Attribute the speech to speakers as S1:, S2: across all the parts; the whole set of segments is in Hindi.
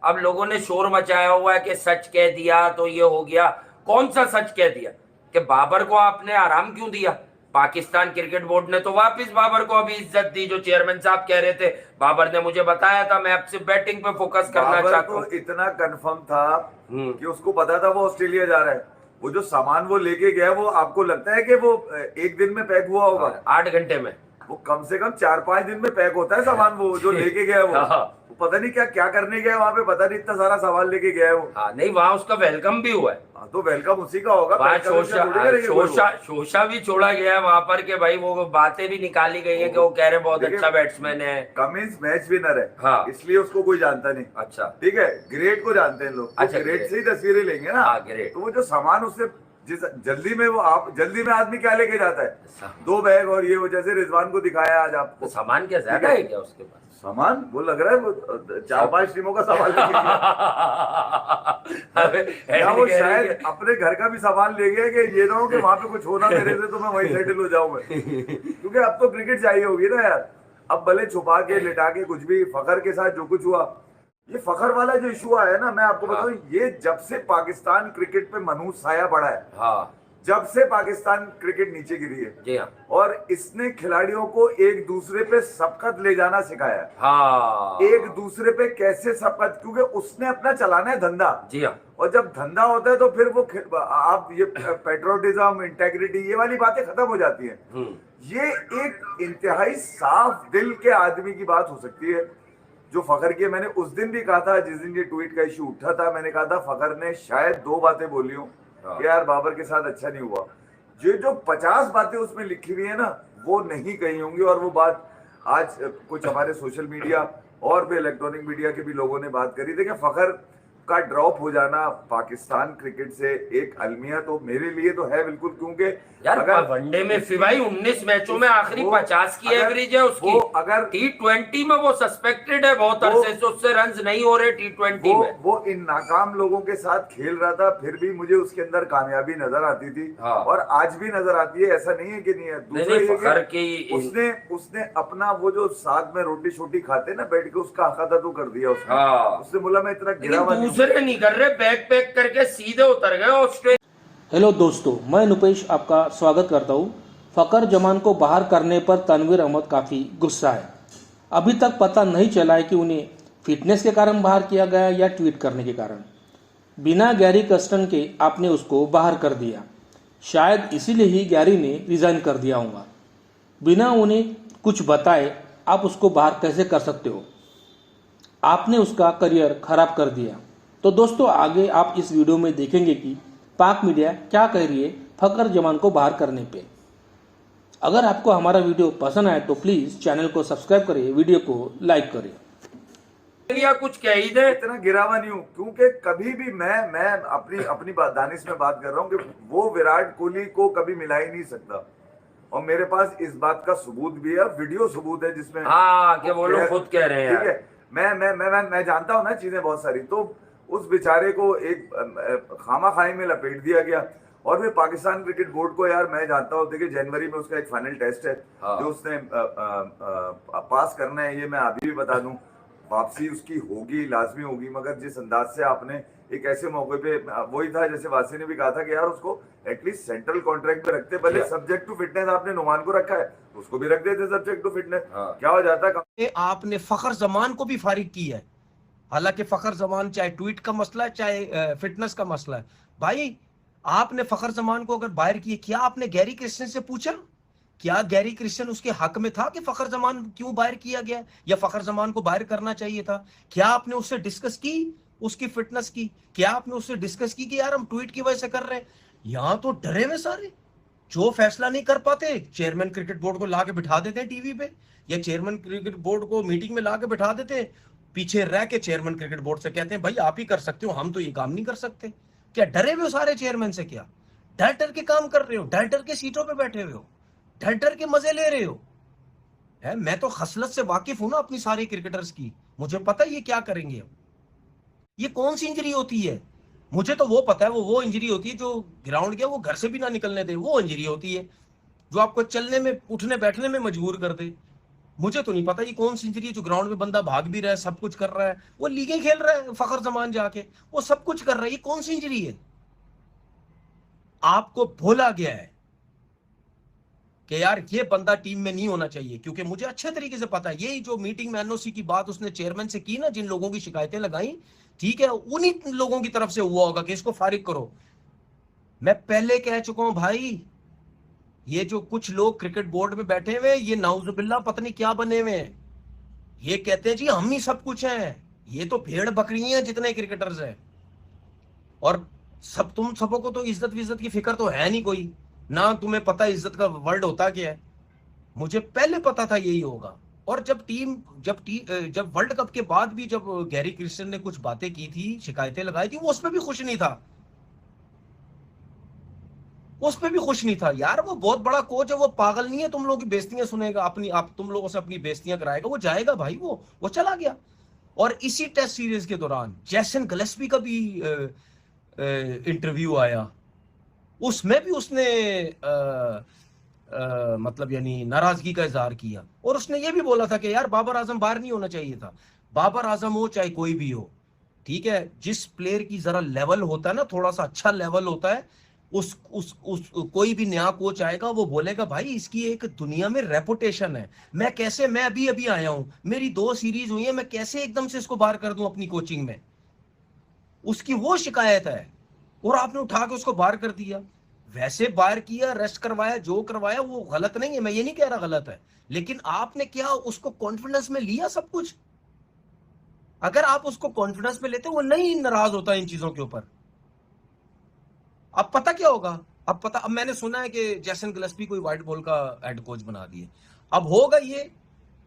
S1: अब लोगों ने शोर मचाया हुआ है कि सच कह दिया तो ये हो गया। कौन सा सच कह दिया? कि बाबर को आपने आराम क्यों दिया? पाकिस्तान क्रिकेट बोर्ड ने तो वापस बाबर को अभी इज्जत दी। जो चेयरमैन साहब कह रहे थे, बाबर ने मुझे बताया था मैं अब सिर्फ बैटिंग पे फोकस करना चाहता हूँ।
S2: इतना कंफर्म था कि उसको पता था वो ऑस्ट्रेलिया जा रहा है। वो जो सामान वो लेके गया, वो आपको लगता है कि वो एक दिन में पैक हुआ होगा?
S1: 8 घंटे में।
S2: वो कम से कम 4-5 दिन में पैक होता है सामान, वो जो लेके गया वो पता नहीं क्या क्या करने गया वहां पे, पता नहीं इतना सारा सामान लेके गया है वो।
S1: हाँ नहीं, वहां उसका वेलकम भी हुआ है।
S2: हाँ तो वेलकम उसी का होगा।
S1: शोशा भी छोड़ा गया है वहां पर कि भाई वो बातें भी निकाली गई है कि वो कह रहे बहुत अच्छा बैट्समैन है,
S2: कमिंस मैच विनर है।
S1: हाँ
S2: इसलिए उसको कोई जानता नहीं।
S1: अच्छा
S2: ठीक है, ग्रेट को जानते हैं लोग। अच्छा, ग्रेट से ही तस्वीरें लेंगे ना। तो वो जो सामान उससे जल्दी में, वो आप जल्दी में आदमी क्या लेके जाता है? 2 बैग और ये, वो जैसे रिजवान को दिखाया आज आपको।
S1: सामान क्या ज्यादा है क्या उसके पास?
S2: सामान वो लग रहा है वो 4-5 टीमों का सामान लेके गया। या वो शायद अपने घर का भी सामान ले गया कि ये ना हो कि वहां पे कुछ होना मेरे से तो मैं वहीं सेटल हो जाऊं मैं। क्योंकि अब तो क्रिकेट चाहिए होगी ना यार। अब भले छुपा के लिटा के कुछ भी, फखर के साथ जो कुछ हुआ, ये फखर वाला जो इशू आया ना, मैं आपको बताऊं, ये जब से पाकिस्तान क्रिकेट पे मनहूस साया पड़ा है,
S1: हाँ,
S2: जब से पाकिस्तान क्रिकेट नीचे गिरी है।
S1: जी हाँ।
S2: और इसने खिलाड़ियों को एक दूसरे पे सबकत ले जाना सिखाया।
S1: हाँ,
S2: एक दूसरे पे कैसे सबकत, क्योंकि उसने अपना चलाना है धंधा।
S1: जी हाँ।
S2: और जब धंधा होता है तो फिर वो आप ये पेट्रोटिज्म, इंटेग्रिटी, ये वाली बातें खत्म हो जाती हैं। ये एक इंतहाई साफ दिल के आदमी की बात हो सकती है जो फखर की। मैंने उस दिन भी कहा था, जिस दिन ये ट्वीट का इशू उठा था, मैंने कहा था फखर ने शायद 2 बातें बोली हो कि यार बाबर के साथ अच्छा नहीं हुआ। जो 50 बातें उसमें लिखी हुई है ना, वो नहीं कही होंगी। और वो बात आज कुछ हमारे सोशल मीडिया और भी इलेक्ट्रॉनिक मीडिया के भी लोगों ने बात करी थी कि फखर का ड्रॉप हो जाना पाकिस्तान क्रिकेट से एक अलमिया तो मेरे लिए तो है बिल्कुल। क्योंकि
S1: यार वनडे में फिवाई 19 मैचों में आखिरी 50 की एवरेज है उसकी। अगर T20 में वो सस्पेक्टेड है बहुत अरसे से, उससे रन्स नहीं हो रहे T20 में।
S2: वो इन नाकाम लोगों के साथ खेल रहा था, फिर भी मुझे उसके अंदर कामयाबी नजर आती थी। हाँ। और आज भी नजर आती है, ऐसा नहीं है कि नहीं है। दूसरा उसने अपना वो जो साथ में रोटी छोटी खाते ना बैठ के, उसका हक अदा तो कर दिया उसने। हाँ। उससे बोला मैं इतना गिरा
S1: दूसरे नहीं कर रहे, बैग पैक करके सीधे उतर गए ऑस्ट्रेलिया।
S3: हेलो दोस्तों, मैं नुपेश आपका स्वागत करता हूं। फखर जमान को बाहर करने पर तनवीर अहमद काफ़ी गुस्सा है। अभी तक पता नहीं चला है कि उन्हें फिटनेस के कारण बाहर किया गया या ट्वीट करने के कारण। बिना गैरी कर्स्टन के आपने उसको बाहर कर दिया, शायद इसीलिए ही गैरी ने रिज़ाइन कर दिया होगा। बिना उन्हें कुछ बताए आप उसको बाहर कैसे कर सकते हो? आपने उसका करियर खराब कर दिया। तो दोस्तों, आगे आप इस वीडियो में देखेंगे कि पाक मीडिया क्या कह रही है फखर जमान को बाहर करने पे। अगर आपको हमारा वीडियो पसंद आए तो प्लीज चैनल को सब्सक्राइब करिए, वीडियो को लाइक करिए।
S1: या कुछ कह ही दे,
S2: इतना गिरावा नहीं हूं। क्योंकि कभी भी मैं अपनी दानिश में बात कर रहा हूं कि वो विराट कोहली को कभी मिला ही नहीं सकता। और मेरे पास इस बात का सबूत भी है, वीडियो सबूत है जिसमें
S1: कि वो लोग खुद कह रहे हैं।
S2: ठीक है, मैं जानता हूं ना चीजें बहुत सारी। तो उस बेचारे को एक खामा खाई में लपेट दिया गया। और फिर पाकिस्तान क्रिकेट बोर्ड को, यार मैं जानता हूँ, देखिए जनवरी में उसका एक फाइनल टेस्ट है। हाँ। जो उसने पास करना है, ये मैं अभी भी बता दूं। वापसी उसकी होगी, लाजमी होगी। मगर जिस अंदाज से आपने एक ऐसे मौके पे, वही था जैसे वासी ने भी कहा था कि यार उसको एटलीस्ट सेंट्रल कॉन्ट्रैक्ट पे रखते, भले सब्जेक्ट टू फिटनेस। आपने नुमान को रखा है, उसको भी रख देते सब्जेक्ट टू फिटनेस। क्या हो जाता है?
S4: आपने फखर जमान को भी फारिग की है। हालांकि फखर जमान चाहे ट्वीट का मसला है चाहे फिटनेस का मसला है, भाई आपने फखर जमान को अगर बाहर किए, क्या आपने गैरी क्रिस्टियन से पूछा? क्या गैरी क्रिस्टियन उसके हक में था कि फखर जमान क्यों बाहर किया गया या फखर जमान को बाहर करना चाहिए था? क्या आपने उससे डिस्कस की उसकी फिटनेस की? क्या आपने उससे डिस्कस की कि यार हम ट्वीट की वजह से कर रहे हैं? यहां तो डरे हुए सारे, जो फैसला नहीं कर पाते चेयरमैन क्रिकेट बोर्ड को लाके बिठा देते हैं टीवी पे, या चेयरमैन क्रिकेट बोर्ड को मीटिंग में लाके बिठा देते हैं, पीछे रह के चेयरमैन क्रिकेट बोर्ड से कहते हैं भाई आप ही कर सकते हो, हम तो ये काम नहीं कर सकते। क्या डरे हुए हो सारे चेयरमैन से? क्या डर डर के काम कर रहे हो? डर डर के सीटों पे बैठे हुए हो? डर डर के मजे ले रहे हो? है, मैं तो खसलत से वाकिफ हूं ना अपनी सारे क्रिकेटर्स की, मुझे पता है ये क्या करेंगे। ये कौन सी इंजरी होती है? मुझे तो वो पता है, वो इंजरी होती है जो ग्राउंड के वो घर से भी ना निकलने दे। वो इंजरी होती है जो आपको चलने में, उठने बैठने में मजबूर कर दे। मुझे तो नहीं पता ये कौन सी इंजरी है जो ग्राउंड में बंदा भाग भी रहा है, सब कुछ कर रहा है, वो लीगें खेल रहा है फखर जमान जाके, वो सब कुछ कर रहा है, ये कौन सी इंजरी है? आपको भूला गया है कि यार ये बंदा टीम में नहीं होना चाहिए, क्योंकि मुझे अच्छे तरीके से पता है यही जो मीटिंग में एनओसी की बात उसने चेयरमैन से की ना, जिन लोगों की शिकायतें लगाई, ठीक है, उन्हीं लोगों की तरफ से हुआ होगा कि इसको फारिग करो। मैं पहले कह चुका हूं भाई, ये जो कुछ लोग क्रिकेट बोर्ड में बैठे हुए, ये नाउजुबिल्ला पता नहीं क्या बने हुए हैं, ये कहते हैं जी हम ही सब कुछ हैं, ये तो भेड़ बकरी हैं जितने क्रिकेटर्स हैं, और सब तुम सबों को तो इज्जत विज्जत की फिक्र तो है नहीं कोई, ना तुम्हें पता इज्जत का वर्ड होता क्या है। मुझे पहले पता था यही होगा। और जब वर्ल्ड कप के बाद भी जब गैरी क्रिस्टियन ने कुछ बातें की थी, शिकायतें लगाई थी, वो उस पर भी खुश नहीं था, उस पर भी खुश नहीं था। यार वो बहुत बड़ा कोच है, वो पागल नहीं है तुम लोगों की बेइज्जतियां सुनेगा, अपनी आप तुम लोगों से अपनी बेइज्जतियां कराएगा, वो जाएगा भाई, वो चला गया। और इसी टेस्ट सीरीज के दौरान जैसन गिलेस्पी का भी इंटरव्यू आया, उसमें भी उसने मतलब यानी नाराजगी का इजहार किया, और उसने ये भी बोला था कि यार बाबर आजम बाहर नहीं होना चाहिए था। बाबर आजम हो चाहे कोई भी हो, ठीक है, जिस प्लेयर की जरा लेवल होता है ना, थोड़ा सा अच्छा लेवल होता है, उस कोई भी नया कोच आएगा वो बोलेगा भाई इसकी एक दुनिया में रेपुटेशन है, मैं अभी अभी आया हूं, मेरी 2 सीरीज हुई है, मैं कैसे एकदम से इसको बाहर कर दूं अपनी कोचिंग में। उसकी वो शिकायत है, और आपने उठा के उसको बाहर कर दिया। वैसे बाहर किया, रेस्ट करवाया, जो करवाया वो गलत नहीं है, मैं ये नहीं कह रहा गलत है, लेकिन आपने क्या उसको कॉन्फिडेंस में लिया सब कुछ? अगर आप उसको कॉन्फिडेंस में लेते, वो नहीं नाराज होता इन चीजों के ऊपर। अब पता क्या होगा, अब मैंने सुना है कि जैसन गिलेस्पी कोई व्हाइट बॉल का हेड कोच बना दिए, अब होगा ये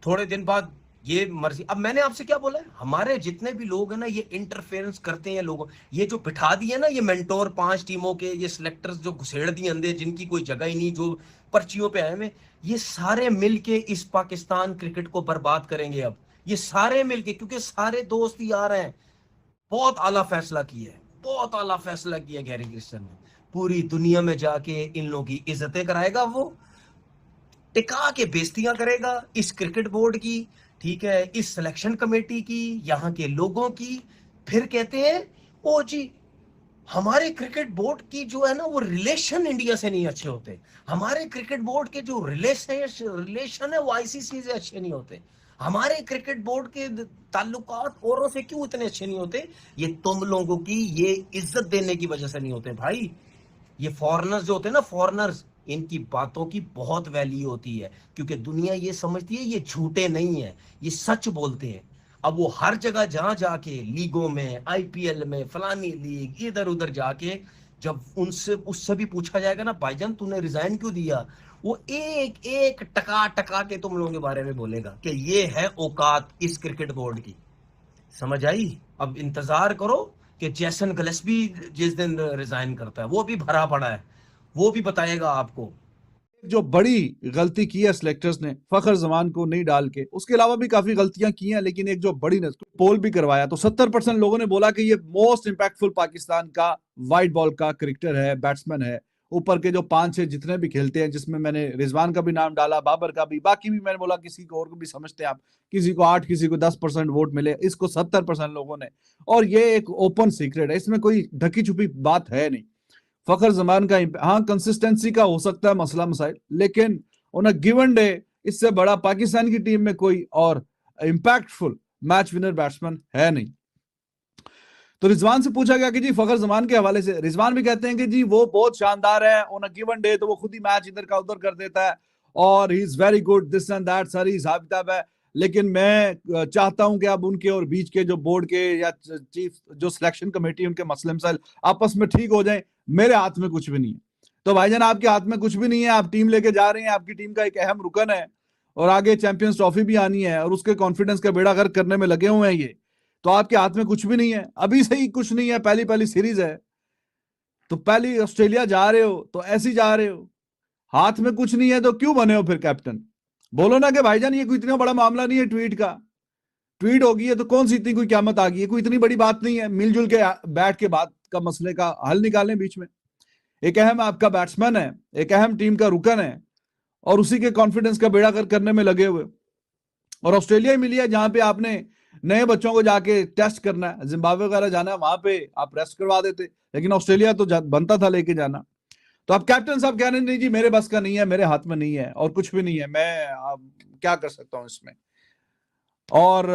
S4: थोड़े दिन बाद, ये मर्जी। अब मैंने आपसे क्या बोला है, हमारे जितने भी लोग हैं ना, ये इंटरफेरेंस करते हैं लोगों, ये जो बिठा दिए ना ये मेंटोर 5 टीमों के, ये सिलेक्टर्स जो घुसेड़ दिए अंदर, जिनकी कोई जगह ही नहीं, जो पर्चियों पे आए हुए, ये सारे मिलके इस पाकिस्तान क्रिकेट को बर्बाद करेंगे। अब ये सारे मिलके, क्योंकि सारे दोस्त यार हैं, बहुत आला फैसला किया है, बहुत आला फैसला किया गैरी क्रिस्टियन ने, पूरी दुनिया में जाके इन लोगों की इज्जतें कराएगा, वो टिका के बेइज्जतियां करेगा इस क्रिकेट बोर्ड की, ठीक है, इस सिलेक्शन कमेटी की, यहाँ के लोगों की। फिर कहते हैं ओ जी हमारे क्रिकेट बोर्ड की जो है ना वो रिलेशन इंडिया से नहीं अच्छे होते, हमारे क्रिकेट बोर्ड के जो रिलेशन है वो आईसीसी से अच्छे नहीं होते, हमारे क्रिकेट बोर्ड के ताल्लुकात औरों से क्यों इतने अच्छे नहीं होते? ये तुम लोगों की ये इज्जत देने की वजह से नहीं होते भाई। ये फॉरेनर्स जो होते हैं ना, फॉरेनर्स, इनकी बातों की बहुत वैल्यू होती है, क्योंकि दुनिया ये समझती है ये झूठे नहीं है, ये सच बोलते हैं। अब वो हर जगह जहां जाके लीगों में, आईपीएल में, फलानी लीग, इधर उधर जाके जब उनसे उससे भी पूछा जाएगा ना भाईजान तूने रिजाइन क्यों दिया, वो एक एक टका टका के तुम लोगों के बारे में बोलेगा कि ये है औकात इस क्रिकेट बोर्ड की। समझ आई? अब इंतजार करो कि जैसन गिलेस्पी जिस दिन रिजाइन करता है, वो भी भरा पड़ा है, वो भी बताएगा आपको।
S5: जो बड़ी गलती की है सिलेक्टर्स ने फखर जमान को नहीं डाल के, उसके अलावा भी काफी गलतियां की हैं, लेकिन एक जो बड़ी ने पोल भी करवाया तो 70% लोगों ने बोला कि ये मोस्ट इंपैक्टफुल पाकिस्तान का वाइट बॉल का क्रिकेटर है, बैट्समैन है। ऊपर के जो 5-6 जितने भी खेलते हैं, जिसमें मैंने रिजवान का भी नाम डाला, बाबर का भी, बाकी भी मैंने बोला किसी को और को भी समझते हैं आप, किसी को 8 किसी को 10% वोट मिले, इसको 70% लोगों ने। और ये एक ओपन सीक्रेट है, इसमें कोई ढकी छुपी बात है नहीं। फखर जमान का हाँ कंसिस्टेंसी का हो सकता है मसला मसाइल, लेकिन ऑन अ गिवन डे इससे बड़ा पाकिस्तान की टीम में कोई और इंपैक्टफुल मैच विनर बैट्समैन है नहीं। तो रिजवान से पूछा गया कि जी फखर जमान के हवाले से, रिजवान भी कहते हैं कि जी वो बहुत शानदार है, ऑन अ गिवन डे तो वो खुद ही मैच इधर का उधर कर देता है और he is very good, this and that, सारी हिसाब किताब है। लेकिन मैं चाहता हूं कि अब उनके और बीच के जो बोर्ड के या चीफ जो सिलेक्शन कमेटी उनके मसले मसाइल आपस में ठीक हो जाएं, मेरे हाथ में कुछ भी नहीं है। तो भाईजान आपके हाथ में कुछ भी नहीं है, आप टीम लेके जा रहे हैं, आपकी टीम का एक अहम रुकन है और आगे चैंपियंस ट्रॉफी भी आनी है और उसके कॉन्फिडेंस का बेड़ा गर्क करने में लगे हुए हैं ये, तो आपके हाथ में कुछ भी नहीं है, अभी से ही कुछ नहीं है। पहली सीरीज है तो पहली ऑस्ट्रेलिया जा रहे हो तो ऐसे जा रहे हो, हाथ में कुछ नहीं है तो क्यों बने हो फिर कैप्टन? बोलो ना कि भाईजान ये कोई इतना बड़ा मामला नहीं है, ट्वीट का ट्वीट होगी है तो कौन सी इतनी कोई क़यामत आ गई है, कोई इतनी बड़ी बात नहीं है, मिलजुल के बैठ के बात का मसले का हल निकालें बीच में। एक अहम आपका बैट्समैन है, एक अहम टीम का रुकन है और उसी के कॉन्फिडेंस का बेड़ा गर्क करने में लगे हुए। और ऑस्ट्रेलिया ही मिली है जहां पे आपने नए बच्चों को जाके टेस्ट करना है, जिम्बाब्वे वगैरह जाना है, वहां पे आप रेस्ट करवा देते, लेकिन ऑस्ट्रेलिया तो बनता था लेके जाना। तो अब कैप्टन साहब कह रहे नहीं जी मेरे बस का नहीं है, मेरे हाथ में नहीं है और कुछ भी नहीं है, मैं अब क्या कर सकता हूं इसमें। और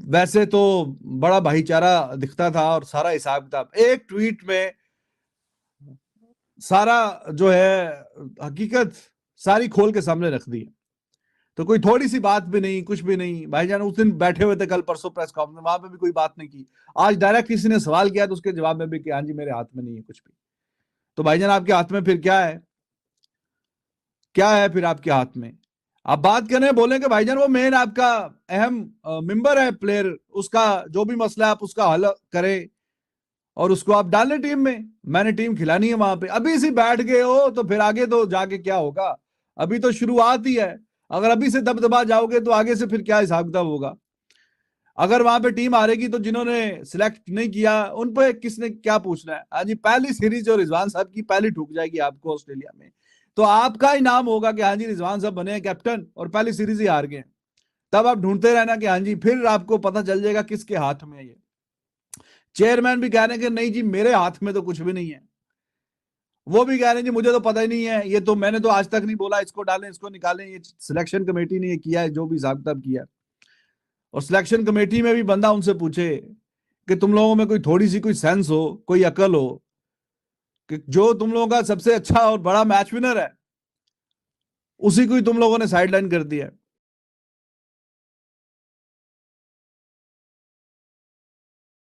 S5: वैसे तो बड़ा भाईचारा दिखता था और सारा हिसाब किताब एक ट्वीट में सारा जो है हकीकत सारी खोल के सामने रख दी है। तो कोई थोड़ी सी बात भी नहीं, कुछ भी नहीं। भाईजान उस दिन बैठे हुए थे कल परसों प्रेस कॉन्फ्रेंस, वहां पे भी कोई बात नहीं की। आज डायरेक्ट किसी ने सवाल किया तो उसके जवाब में भी कि हाँ जी मेरे हाथ में नहीं है कुछ भी। तो भाईजान आपके हाथ में फिर क्या है, क्या है फिर आपके हाथ में? आप बात करें बोले कि भाईजान वो मेन आपका अहम मेंबर है, प्लेयर, उसका जो भी मसला है आप उसका हल करें और उसको आप डालें टीम में। मैंने टीम खिलानी है वहां पे। अभी से बैठ गए हो तो फिर आगे तो जाके क्या होगा? अभी तो शुरुआत ही है। अगर अभी से दबदबा जाओगे तो आगे से फिर क्या हिसाब किताब होगा? अगर वहां पे टीम हारेगी तो जिन्होंने सिलेक्ट नहीं किया उन पे किसने क्या पूछना है? हाँ जी, पहली सीरीज जो रिजवान साहब की पहली ठुक जाएगी आपको ऑस्ट्रेलिया में, तो आपका ही नाम होगा कि हाँ जी रिजवान साहब बने हैं कैप्टन और पहली सीरीज ही हार गए। तब आप ढूंढते रहना कि हाँ जी, फिर आपको पता चल जाएगा किसके हाथ में है ये। चेयरमैन भी कह रहे हैं कि नहीं जी मेरे हाथ में तो कुछ भी नहीं है। वो भी कह रहे हैं जी मुझे तो पता ही नहीं है, ये तो मैंने तो आज तक नहीं बोला इसको डालें इसको निकालें, ये सिलेक्शन कमेटी ने ये किया है जो भी हिसाब किताब किया। और सिलेक्शन कमेटी में भी बंदा उनसे पूछे कि तुम लोगों में कोई थोड़ी सी कोई सेंस हो, कोई अकल हो कि जो तुम लोगों का सबसे अच्छा और बड़ा मैच विनर है उसी को ही तुम लोगों ने साइडलाइन कर दिया।